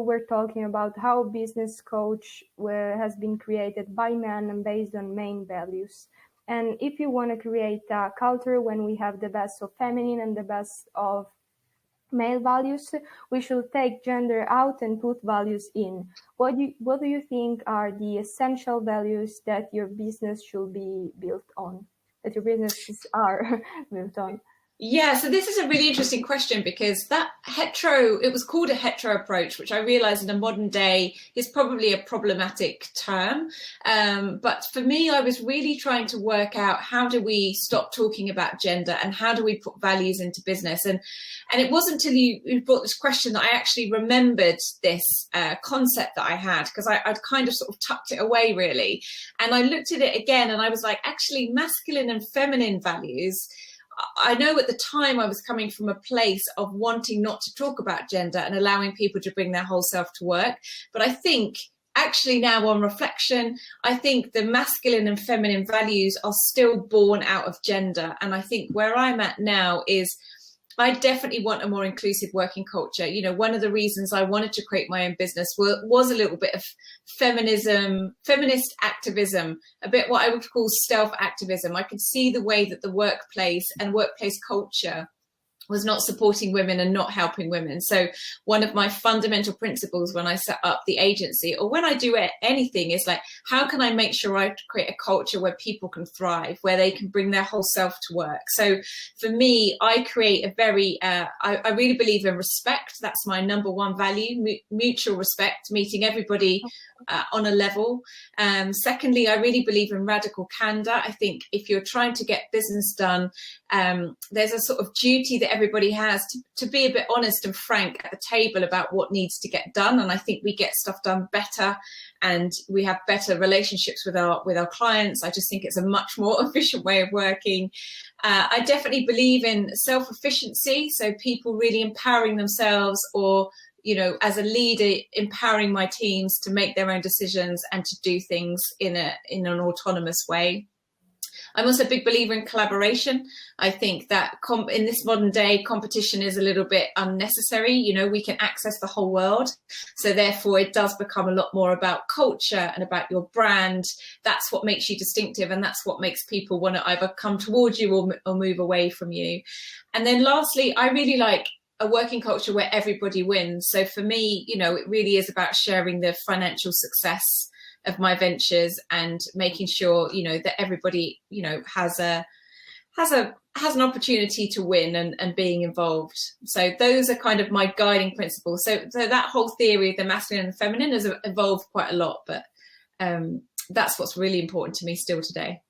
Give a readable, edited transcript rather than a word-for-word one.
we're talking about how business coach has been created by men and based on main values. And if you want to create a culture when we have the best of feminine and the best of male values, we should take gender out and put values in. What do you think are the essential values that your business should be built on, that your businesses are built on? Yeah, so this is a really interesting question, because it was called a hetero approach, which I realize in a modern day is probably a problematic term. But for me, I was really trying to work out, how do we stop talking about gender and how do we put values into business? And it wasn't until you brought this question that I actually remembered this concept that I had, because I'd kind of sort of tucked it away really. And I looked at it again and I was like, actually, masculine and feminine values, I know at the time I was coming from a place of wanting not to talk about gender and allowing people to bring their whole self to work. But I think actually now on reflection, I think the masculine and feminine values are still born out of gender. And I think where I'm at now is I definitely want a more inclusive working culture. You know, one of the reasons I wanted to create my own business was a little bit of feminism, feminist activism, a bit what I would call stealth activism. I could see the way that the workplace and workplace culture was not supporting women and not helping women. So one of my fundamental principles when I set up the agency, or when I do anything, is like, how can I make sure I create a culture where people can thrive, where they can bring their whole self to work? So for me, I create a very, I really believe in respect. That's my number one value, mutual respect, meeting everybody on a level. Secondly, I really believe in radical candor. I think if you're trying to get business done, there's a sort of duty that everybody has to be a bit honest and frank at the table about what needs to get done. And I think we get stuff done better and we have better relationships with our clients. I just think it's a much more efficient way of working. I definitely believe in self-efficiency. So people really empowering themselves, or, you know, as a leader, empowering my teams to make their own decisions and to do things in an autonomous way. I'm also a big believer in collaboration. I think that in this modern day, competition is a little bit unnecessary. You know, we can access the whole world. So therefore, it does become a lot more about culture and about your brand. That's what makes you distinctive. And that's what makes people want to either come towards you or move away from you. And then lastly, I really like a working culture where everybody wins. So for me, you know, it really is about sharing the financial success of my ventures and making sure, you know, that everybody, you know, has an opportunity to win and being involved. So those are kind of my guiding principles. So that whole theory of the masculine and feminine has evolved quite a lot, but that's what's really important to me still today.